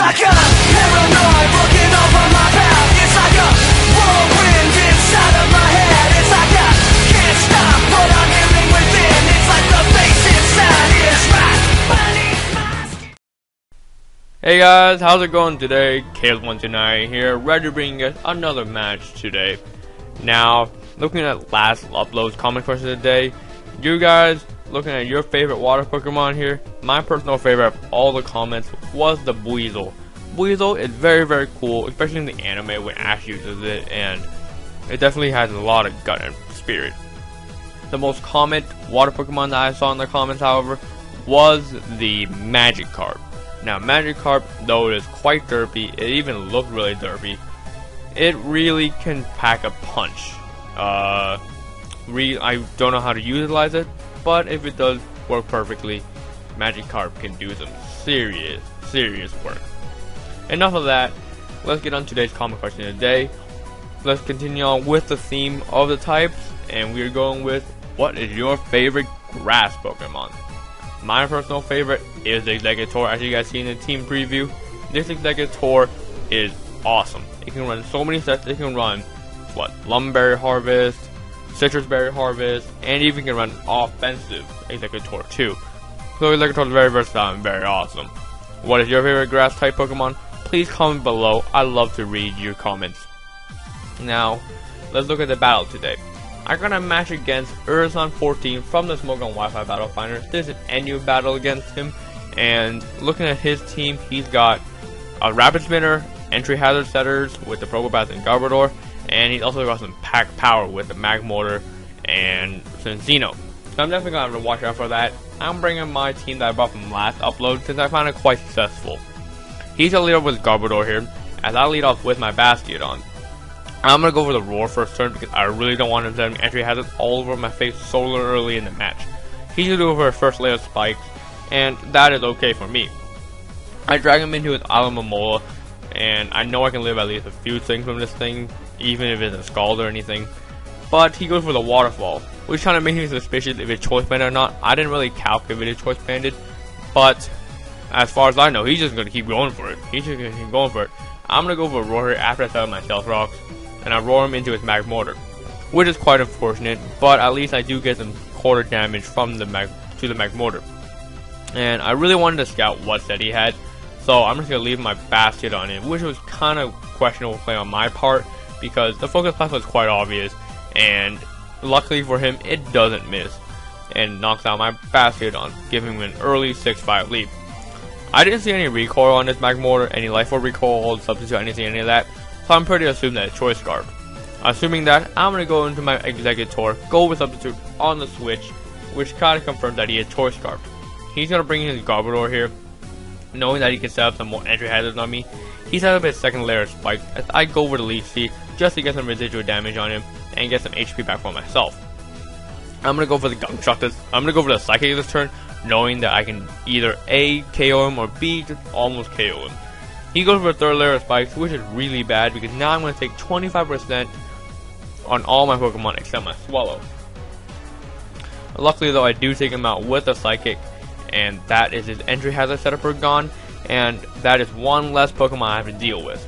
like a paranoid looking over my path. It's like a whirlwind inside of my head. It's like I can't stop what I'm hearing within. It's like the bass inside is right beneath my skin. Hey guys, how's it going today? KDUBZ here, ready to bring you another match today. Now, looking at last upload's comment question of the day, you guys looking at your favorite water Pokemon here. My personal favorite of all the comments was the Buizel. Buizel is very cool, especially in the anime when Ash uses it, and it definitely has a lot of gut and spirit. The most common water Pokemon that I saw in the comments, however, was the Magikarp. Now, Magikarp, though it is quite derpy, it even looked really derpy, it really can pack a punch. I don't know how to utilize it, but if it does work perfectly, Magikarp can do some serious work. Enough of that, let's get on today's comment question of the day. Let's continue on with the theme of the types, and we're going with, what is your favorite grass Pokemon? My personal favorite is the Exeggutor, as you guys see in the team preview. This Exeggutor is awesome. It can run so many sets. It can run, Lumberry Harvest, Citrus Berry Harvest, and even can run offensive Exeggutor too. So Exeggutor is very versatile and very awesome. What is your favorite grass type Pokemon? Please comment below. I love to read your comments. Now, let's look at the battle today. I'm gonna match against Urisan14 from the Smogon Wifi Battle Finder. This is an NU battle against him, and looking at his team, he's got a Rapid Spinner, Entry Hazard Setters with the Probopass and Garbodor, and he's also got some pack power with the Magmortar and Cinccino. So I'm definitely gonna have to watch out for that. I'm bringing my team that I brought from last upload since I found it quite successful. He's gonna lead off with Garbodor here, as I lead off with my Bastiodon. I'm gonna go for the Roar first turn because I really don't want him setting Entry Hazard all over my face so early in the match. He's gonna do it for his first layer of spikes, and that is okay for me. I drag him into his Alomomola, and I know I can live at least a few things from this thing, even if it's a Scald or anything. But he goes for the Waterfall, which kind of makes me suspicious if it's Choice Banded or not. I didn't really calculate if it's Choice Banded, but as far as I know, he's just going to keep going for it. He's just going to keep going for it. I'm going to go for Roar here after I set up my Stealth Rocks, and I roar him into his Magmortar, which is quite unfortunate, but at least I do get some quarter damage from the Magmortar. And I really wanted to scout what set he had, so I'm just going to leave my Basket on him, which was kind of questionable play on my part, because the Focus Blast was quite obvious, and luckily for him, it doesn't miss, and knocks out my Bastiodon, giving him an early 6-5 lead. I didn't see any recoil on this Magmortar, any Life Orb recoil, substitute, anything, any of that, so I'm pretty assumed that it's Choice Scarf. Assuming that, I'm going to go into my Exeggutor, go with substitute on the switch, which kind of confirms that he is Choice Scarf. He's going to bring in his Garbodor here, knowing that he can set up some more entry hazards on me. He set up his second layer of spikes as I go over the Leaf Seed just to get some residual damage on him and get some HP back for myself. I'm going to go for the Gunk Shot this. I'm going to go for the Psychic this turn, knowing that I can either A, KO him, or B, just almost KO him. He goes for a third layer of spikes, which is really bad because now I'm going to take 25% on all my Pokemon except my Swallow. Luckily though, I do take him out with a Psychic, and that is his Entry Hazard setup are gone, and that is one less Pokemon I have to deal with.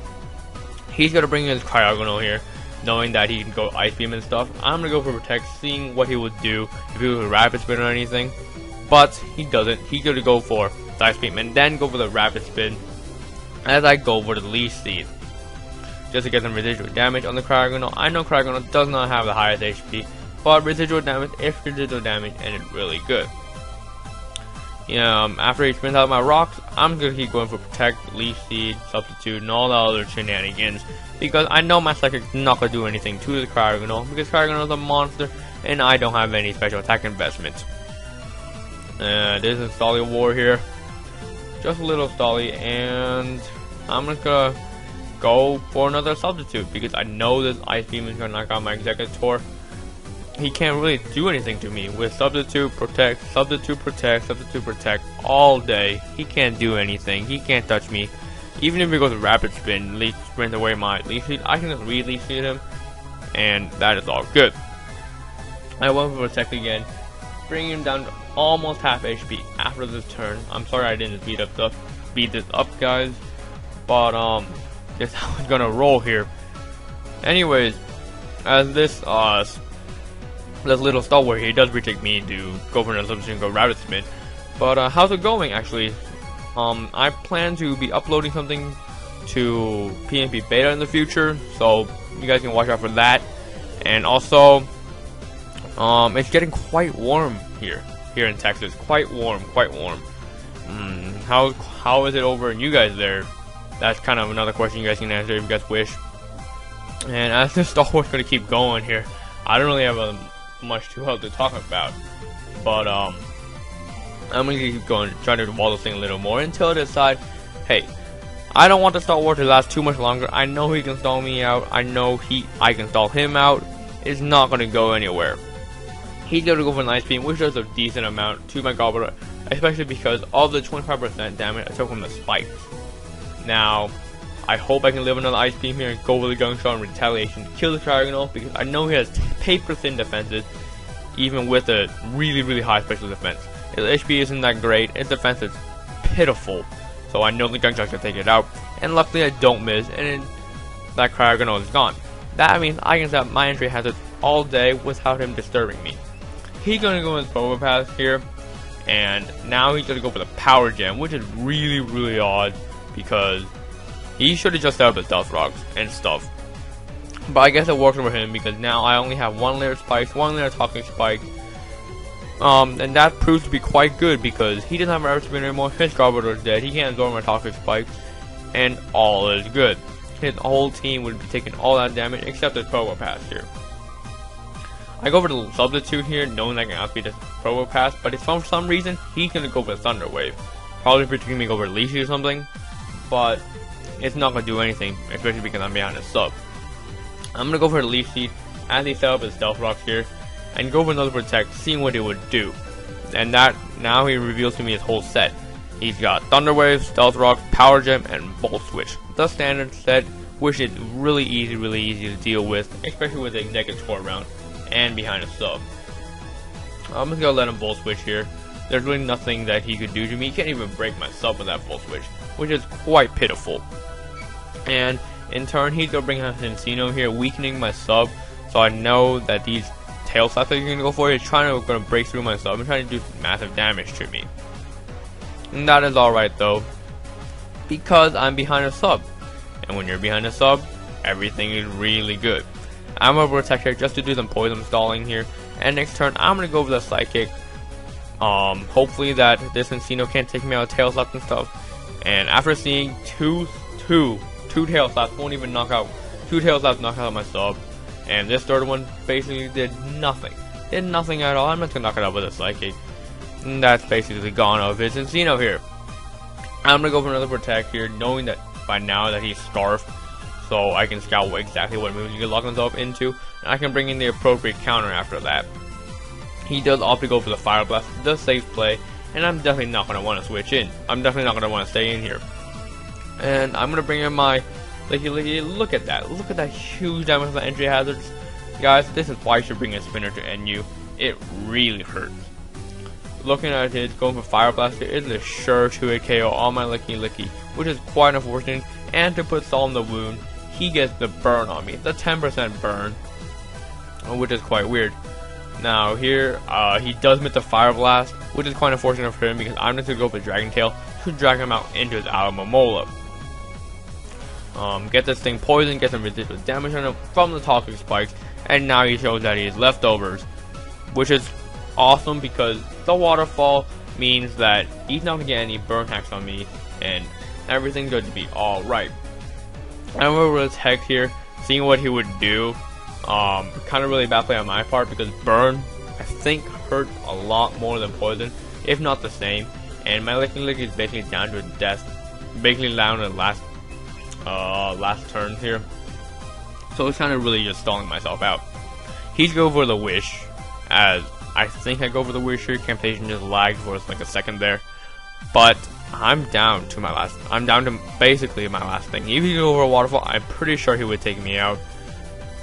He's going to bring in his Cryogonal here, knowing that he can go Ice Beam and stuff. I'm going to go for Protect, seeing what he would do if he was a Rapid Spin or anything, but he doesn't. He's going to go for Ice Beam and then go for the Rapid Spin as I go for the Leaf Seed, just to get some residual damage on the Cryogonal. I know Cryogonal does not have the highest HP, but residual damage is residual damage, and it's really good. After he spins out my rocks, I'm going to keep going for Protect, Leaf Seed, Substitute, and all the other shenanigans, because I know my Psychic's not going to do anything to the Cryogonal, because Cryogonal is a monster, and I don't have any special attack investments. This is Stolly War here. Just a little Stolly, and I'm just gonna go for another substitute because I know this Ice Beam is gonna knock out my Exeggutor. He can't really do anything to me with substitute, protect, substitute, protect, substitute, protect all day. He can't do anything. He can't touch me. Even if he goes Rapid Spin, Leaf Sprint away my Leaf Seed, I can just Leaf Seed him, and that is all good. I went for Protect again, bringing him down to almost half HP after this turn. I'm sorry I didn't beat this up, guys, but just how it's gonna roll here. Anyways, as this little stalwart here does retake me to go for another substitution and go Rabbit Smith. But how's it going actually? I plan to be uploading something to PNP Beta in the future, so you guys can watch out for that. And also, it's getting quite warm here in Texas. Quite warm. How is it over in you guys there? That's kind of another question you guys can answer if you guys wish. And as this stalwart's gonna keep going here, I don't really have much to talk about, but I'm gonna keep going, trying to wall this thing a little more until I decide, hey, I don't want the stalwart to last too much longer. I know he can stall me out. I know I can stall him out. It's not gonna go anywhere. He's gonna go for an ice beam, which does a decent amount to my Gobbler, especially because of the 25% damage I took from the spikes. Now, I hope I can live another ice beam here and go with a gunshot in retaliation to kill the Trigonal, because I know he has paper thin defenses, even with a really high special defense. His HP isn't that great, his defense is pitiful, so I know the gunshot can take it out, and luckily I don't miss, and that Trigonal is gone. That means I can set my entry hazards all day without him disturbing me. He's gonna go with his Provo Pass here, and now he's gonna go for the Power Gem, which is really odd, because he should have just set up the Stealth Rocks and stuff. But I guess it works for him because now I only have 1 layer spikes, 1 layer talking spike. And that proves to be quite good because he doesn't have a Rabbit Spin anymore, his Gobbler is dead, he can't absorb my toxic spikes, and all is good. His whole team would be taking all that damage except his Provo Pass here. I go for the Substitute here, knowing I can outspeed his Provo Pass, but if for some reason he's gonna go for the Thunder Wave. Probably predicting me go for Leashy or something, but it's not going to do anything, especially because I'm behind a sub. I'm going to go for a Leaf Seed as he set up his Stealth Rocks here, and go for another Protect, seeing what it would do. And that, now he reveals to me his whole set. He's got Thunder Wave, Stealth Rock, Power Gem, and Volt Switch. The standard set, which is really easy to deal with, especially with the Executor round, and behind a sub. I'm just going to let him Volt Switch here. There's really nothing that he could do to me. He can't even break my sub with that Volt Switch, which is quite pitiful. And in turn, he's going to bring out Encino here, weakening my sub, so I know that these tail slaps that he's going to go for, he's going to break through my sub and trying to do massive damage to me. And that is alright though, because I'm behind a sub. And when you're behind a sub, everything is really good. I'm going to Protect here just to do some poison stalling here, and next turn, I'm going to go for the Psychic. Hopefully that this Encino can't take me out of tail slaps and stuff. And after seeing two tail slaps won't even knock out, 2 tail slaps knock out my sub, and this third one basically did nothing at all. I'm just gonna knock it out with a Psychic, and that's basically gone of his Encino here. I'm gonna go for another Protect here, knowing that by now that he's Scarfed, so I can scout exactly what moves he can lock himself into, and I can bring in the appropriate counter after that. He does opt to go for the Fire Blast, the safe play, and I'm definitely not going to want to switch in. I'm definitely not going to want to stay in here. And I'm going to bring in my look at that huge damage on the entry hazards. Guys, this is why you should bring a Spinner to NU. It really hurts. Looking at it, going for Fire Blast, it is a sure 2-hit KO on my Licky, which is quite unfortunate. And to put salt in the wound, he gets the burn on me, the 10% burn, which is quite weird. Now here, he does miss the Fire Blast, which is quite unfortunate for him because I'm just going to go for Dragon Tail to drag him out into his Alamomola. Get this thing poisoned, get some ridiculous damage on him from the toxic spikes, and now he shows that he has leftovers, which is awesome because the waterfall means that he's not going to get any burn hacks on me, and everything's going to be alright. I'm going to Hex here, seeing what he would do. Kind of really bad play on my part because burn, I think, hurt a lot more than poison, if not the same. And my Licky is basically down to death, basically down to the last turn here. So it's kind of really just stalling myself out. He's go for the Wish, as I think I go for the Wish here. Camptation just lagged for like a second there, but I'm down to basically my last thing. If he go over a waterfall, I'm pretty sure he would take me out.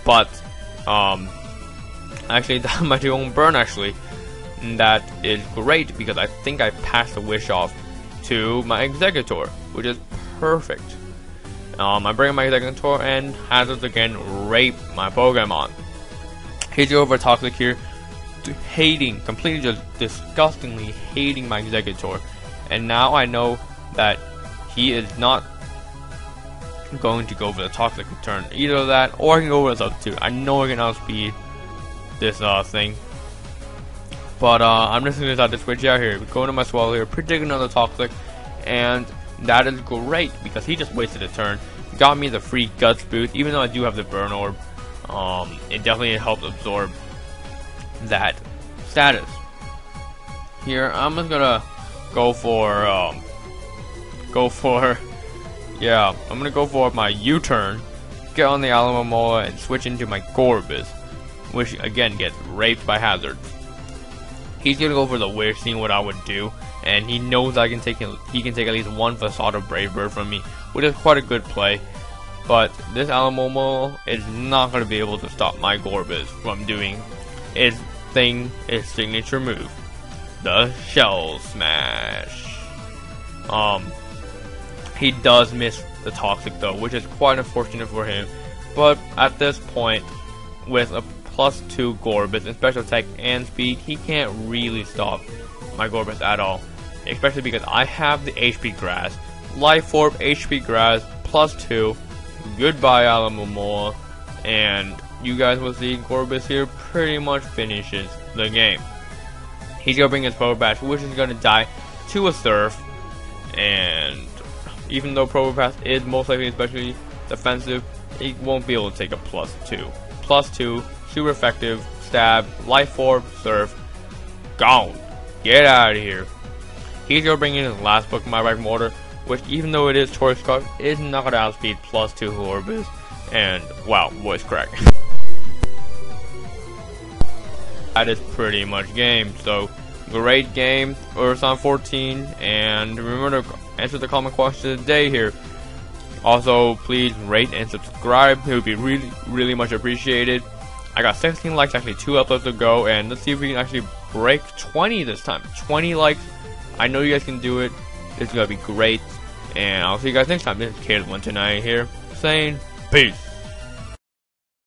But actually that might be own burn actually. And that is great because I think I passed the Wish off to my Executor, which is perfect. I bring my Exeggutor and Hazards again rape my Pokemon. He's over Toxic here, hating, completely just disgustingly hating my Exeggutor. And now I know that he is not going to go for the Toxic turn. Either that, or I can go for the Substitute. I know I can outspeed this thing. But I'm just going to decide to switch out here. Go into my Swallow here, predict another Toxic, and that is great because he just wasted a turn. Got me the free Guts boost, even though I do have the Burn Orb. It definitely helps absorb that status. Here, I'm just gonna go for I'm gonna go for my U-turn, get on the Alamomola, and switch into my Gorbis, which again gets raped by Hazard. He's gonna go for the Wish, seeing what I would do, and he knows he can take at least one Facade of Brave Bird from me, which is quite a good play. But this Alamomola is not gonna be able to stop my Gorbis from doing its signature move, the Shell Smash. He does miss the Toxic though, which is quite unfortunate for him. But at this point, with a +2 Gorbis and Special Attack and Speed, he can't really stop my Gorbis at all. Especially because I have the HP Grass, Life Orb, HP Grass, +2. Goodbye Alamomola, and you guys will see Gorbis here pretty much finishes the game. He's gonna bring his Probopass, which is gonna die to a Surf, and even though Probopass is most likely especially defensive, it won't be able to take a +2. +2, super effective, Stab, Life Orb, Surf, gone. Get out of here. He's gonna bring in his last Pokemon back Mortar, which even though it is Choice Scarf, is not gonna outspeed +2 Gorbis, and wow, voice crack. That is pretty much game. So great game, Urisan14, and remember to answer the comment question of the day here. Also, please rate and subscribe. It would be really much appreciated. I got 16 likes, actually 2 uploads to go, and let's see if we can actually break 20 this time. 20 likes. I know you guys can do it. It's gonna be great, and I'll see you guys next time. This is KDUBZ here saying peace.